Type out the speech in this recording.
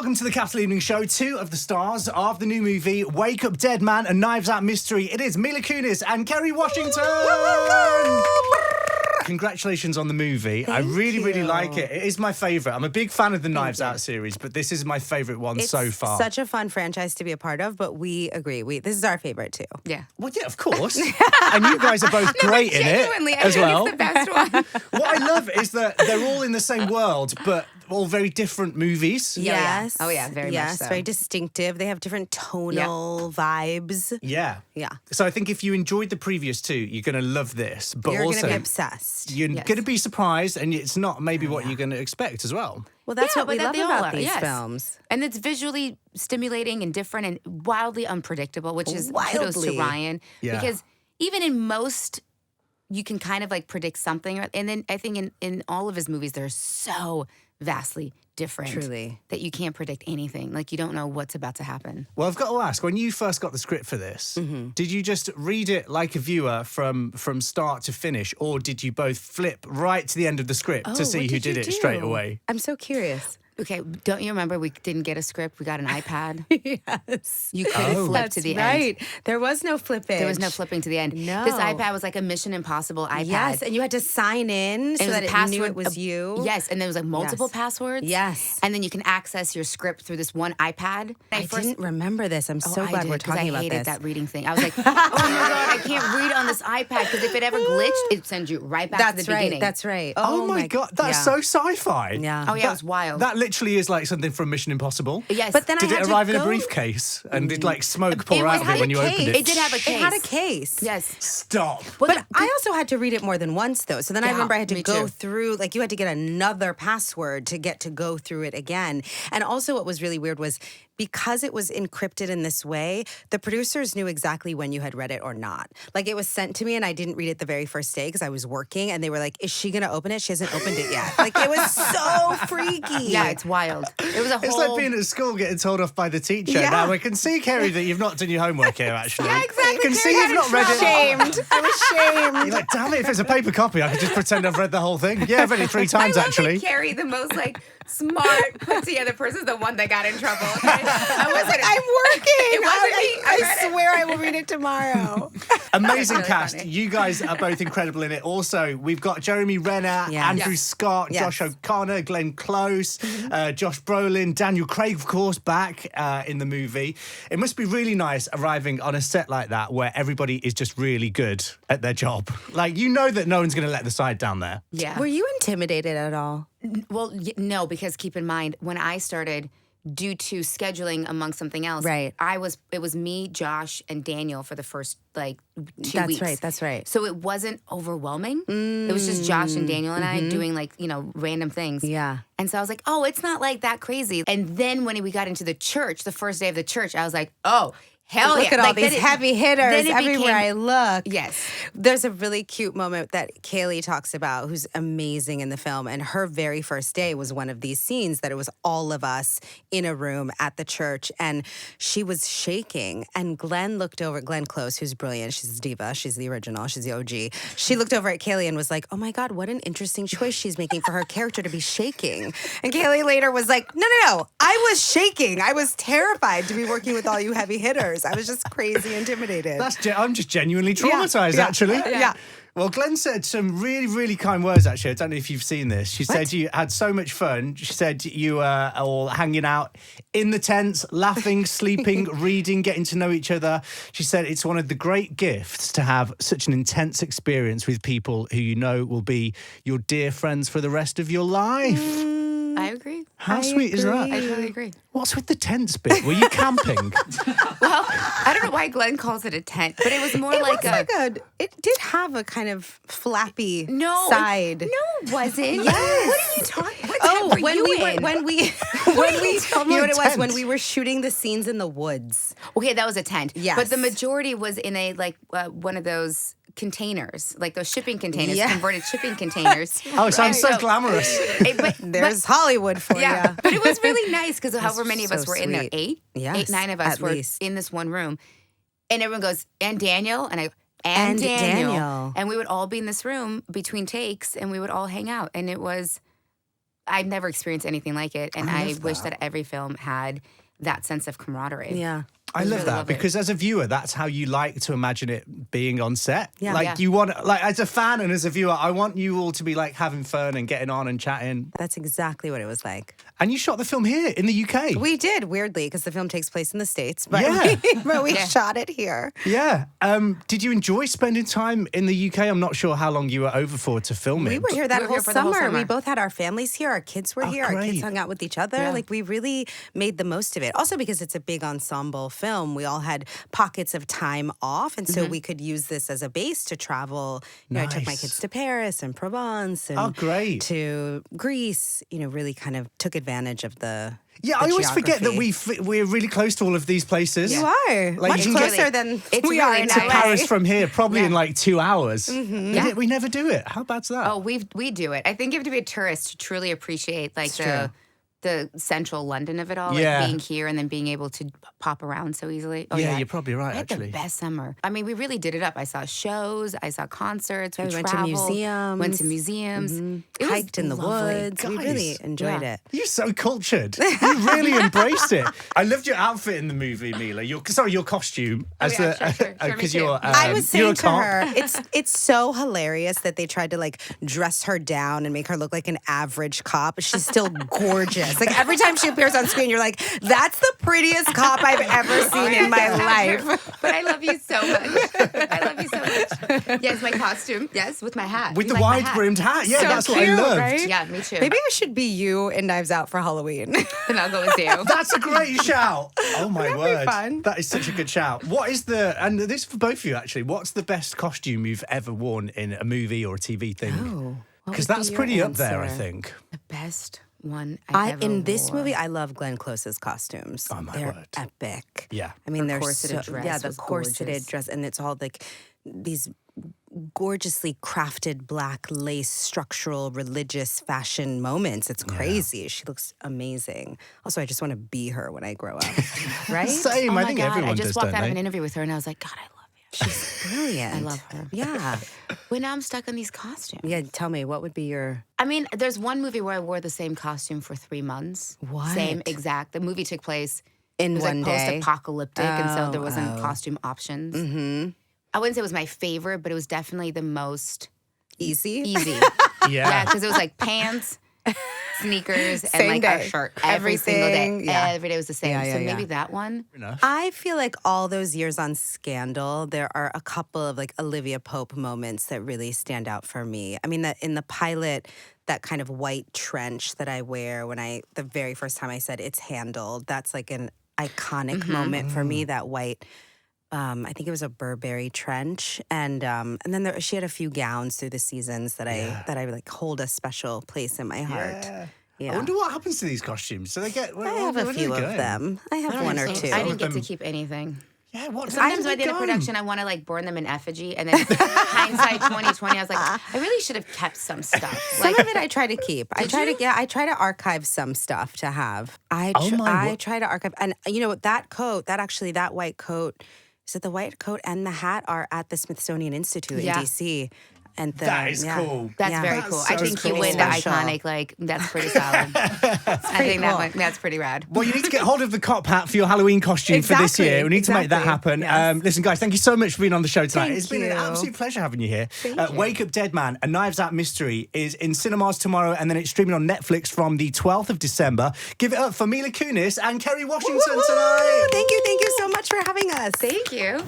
welcome to the Capital Evening Show. Two of the stars of the new movie Wake Up Dead Man and Knives Out Mystery. It is Mila Kunis and Kerry Washington. Congratulations on the movie. I really like it. It is my favourite. I'm a big fan of the Knives Out series, but this is my favourite one so far. It's such a fun franchise to be a part of, but we agree. This is our favorite too. Yeah. Well, yeah, of course. And you guys are both great in it as well. It's the best one. What I love is that they're all in the same world, but all very different movies. Yes. Oh, yeah, very much so. very distinctive. They have different tonal vibes. Yeah. Yeah. So I think if you enjoyed the previous two, you're going to love this. But You're also, going to be obsessed. You're going to be surprised, and it's not maybe what you're going to expect as well. Well, that's what we love they all about are, these yes. films. And it's visually stimulating and different and wildly unpredictable, which is kudos to Ryan. Yeah. Because even in most, you can kind of like predict something. And then I think in all of his movies, they're so vastly different. Truly. That you can't predict anything. Like you don't know what's about to happen. Well, I've got to ask, when you first got the script for this, did you just read it like a viewer from start to finish, or did you both flip right to the end of the script to see who did it straight away? I'm so curious. Okay, don't you remember we didn't get a script? We got an iPad. Yes. You couldn't flip to the end. There was no flipping. There was no flipping to the end. No. This iPad was like a Mission Impossible iPad. Yes, and you had to sign in so that it knew it was you. Yes, and there was like multiple passwords. Yes. And then you can access your script through this one iPad. I didn't remember this. I'm so glad we're talking about this. I hated that reading thing. I was like, oh my God, I can't read on this iPad because if it ever glitched, it sends you right back to the beginning. That's right. Oh my God, that's so sci-fi. Yeah. Oh yeah, it was wild. That literally is like something from Mission Impossible. Yes. But then did it arrive in a briefcase? And did like smoke pour out of it when you opened it? It did have a case. It had a case. Yes. Stop. But I also had to read it more than once, though. So then I remember I had to go too. through, like you had to get another password to get to go through it again. And also what was really weird was because it was encrypted in this way, the producers knew exactly when you had read it or not. Like it was sent to me and I didn't read it the very first day because I was working and they were like, is she going to open it? She hasn't opened it yet. Like it was so freaky. Yeah, it's wild. It was a whole... It's like being at school getting told off by the teacher. Yeah. Now, we can see, Kerry, that you've not done your homework here, actually. Yeah, exactly. You can see you've not read it. Shamed. I was shamed. You're like, damn it, if it's a paper copy, I could just pretend I've read the whole thing. Yeah, I've read it 3 times, actually. Carrie, the most like smart, put together person, is the one that got in trouble. I was like, I'm working. It wasn't me. I swear I will read it tomorrow. Amazing really cast. funny. You guys are both incredible in it. Also, we've got Jeremy Renner, Yes. Andrew Yes. Scott, Yes. Josh O'Connor, Glenn Close, Josh Brolin, Daniel Craig, of course, back in the movie. It must be really nice arriving on a set like that where everybody is just really good at their job. Like, you know that no one's going to let the side down there. yeah. Were you intimidated at all? Well, no, because keep in mind, when I started, due to scheduling among something else, Right. it was me, Josh, and Daniel for the first like 2 weeks. That's right. So it wasn't overwhelming. It was just Josh and Daniel and I doing like, random things. Yeah. And so I was like, oh, it's not like that crazy. And then when we got into the church, the first day of the church, I was like, oh, hell yeah. Look at all these heavy hitters everywhere I look. Yes. There's a really cute moment that Kaylee talks about, who's amazing in the film. And her very first day was one of these scenes that it was all of us in a room at the church. And she was shaking. And Glenn looked over, Glenn Close, who's brilliant. She's a diva. She's the original. She's the OG. She looked over at Kaylee and was like, oh my God, what an interesting choice she's making for her character to be shaking. And Kaylee later was like, no. I was shaking. I was terrified to be working with all you heavy hitters. I was just crazy intimidated. I'm just genuinely traumatized, actually. Yeah. Well, Glenn said some really, really kind words, actually. I don't know if you've seen this. She said you had so much fun. She said you were all hanging out in the tents, laughing, sleeping, reading, getting to know each other. She said it's one of the great gifts to have such an intense experience with people who you know will be your dear friends for the rest of your life. I agree. How sweet is that? I totally agree. What's with the tents bit? Were you camping? Well, I don't know why Glenn calls it a tent, but it was more It did have a kind of flappy no side. No, it wasn't. Yes. What are you talking about? Oh, when you know what it was? tent? When we were shooting the scenes in the woods. Okay, that was a tent. Yes. But the majority was in a one of those containers, like those shipping containers, Yeah. converted shipping containers. Oh, it sounds so glamorous. There's Hollywood for you. Yeah, but it was really nice because however many of us so were in there, sweet. Yes, 9 of us at were least. in this one room, and everyone goes, and Daniel, and I go, And Daniel, and we would all be in this room between takes, and we would all hang out, and it was. I've never experienced anything like it. And I wish that every film had that sense of camaraderie. Yeah. I love that because as a viewer, that's how you like to imagine it being on set. Yeah. Like you want, like as a fan and as a viewer, I want you all to be like having fun and getting on and chatting. That's exactly what it was like. And you shot the film here in the UK. We did, weirdly, because the film takes place in the States, but Yeah. we shot it here. Yeah. Did you enjoy spending time in the UK? I'm not sure how long you were over for to film We it. were here that We were whole here for the whole summer. summer. We both had our families here. Our kids were here. Our great. kids hung out with each other. Yeah. Like, we really made the most of it. Also, because it's a big ensemble film, we all had pockets of time off. And so we could use this as a base to travel. You know, I took my Nice. kids to Paris and Provence and great. to Greece. You know, really kind of took advantage of the Yeah, I always forget that geography. we're really close to all of these places. You are. Like, Much you can get- closer than It's we are really in nice. To LA. Paris from here, probably in like 2 hours. Yeah. We never do it. How bad's that? Oh, we do it. I think you have to be a tourist to truly appreciate like the central London of it all, like Yeah. being here and then being able to pop around so easily. Oh, yeah, you're probably right, I had actually. the best summer. I mean, we really did it up. I saw shows, I saw concerts, we we went to traveled, museums. went to museums. It was Hiked in the lovely. woods. We Guys. really enjoyed Yeah. it. You're so cultured. You really embraced it. I loved your outfit in the movie, Mila. Your costume. As yeah, sure. Show me because too. you're. I was you're saying a to cop. her, it's so hilarious that they tried to like dress her down and make her look like an average cop. She's still gorgeous. Like every time she appears on screen, you're like, that's the prettiest cop I've ever seen in my life. But I love you so much. I love you so much. Yes, my costume. Yes, with my hat. With You the like my wide hat? brimmed hat. Yeah, So that's what I cute, loved. right? Yeah, me too. Maybe I should be you in Knives Out for Halloween. And I'll go with you. That's a great shout. Oh my That'd be word. fun. That is such a good shout. What is and this is for both of you actually, what's the best costume you've ever worn in a movie or a TV thing? Oh, what Because would be that's your pretty up there, I answer? think. The best one I ever In this wore. movie, I love Glenn Close's costumes. Oh, my they're word. epic. Yeah. I mean, Her they're corseted so, dress yeah, the was corseted gorgeous. dress, and it's all like these gorgeously crafted black lace structural religious fashion moments. It's crazy. She looks amazing. Also, I just want to be her when I grow up. Right? Same. Oh I my think God, everyone I does, just walked don't out of they? an interview with her and I was like, God, I love you. She's brilliant. I love her. Yeah. But now I'm stuck on these costumes. Yeah, tell me, what would be your... I mean, there's one movie where I wore the same costume for 3 months. What? Same exact. The movie took place In it was one like day? post-apocalyptic, and so there wasn't costume options. Mm-hmm. I wouldn't say it was my favorite, but it was definitely the most Easy? easy. Yeah. Yeah, because it was like pants, sneakers, and Same like day. a shirt every single Everything, day. yeah. Every day was the same. Yeah, yeah, so yeah. maybe that one. Enough. I feel like all those years on Scandal, there are a couple of like Olivia Pope moments that really stand out for me. I mean, that in the pilot, that kind of white trench that I wear the very first time I said it's handled, that's like an iconic moment for me, that white. I think it was a Burberry trench, and then she had a few gowns through the seasons that I like hold a special place in my heart. I wonder what happens to these costumes. So they get. I have a few of them. I have one or two. I didn't get to keep anything. Yeah. What? Sometimes by the end of production, I want to like burn them in effigy, and then hindsight 2020, I was like, I really should have kept some stuff. Some Like, of it I try to keep. I try to archive some stuff to have. I try to archive, and you know that white coat. Is it the white coat and the hat are at the Smithsonian Institute in DC? And That is cool. that's very That's cool. so I think cool. you win the Special. iconic. Like that's pretty solid. I think that's pretty rad. Well, you need to get hold of the cop hat for your Halloween costume for this Exactly, year. We need to make that happen. yes. Listen, guys, thank you so much for being on the show tonight. Thank It's been an you. absolute pleasure having you here. Thank you. Wake Up Dead Man, a Knives Out mystery, is in cinemas tomorrow, and then it's streaming on Netflix from the 12th of December. Give it up for Mila Kunis and Kerry Washington Woo-hoo! tonight. Thank you so much for having us. Thank you.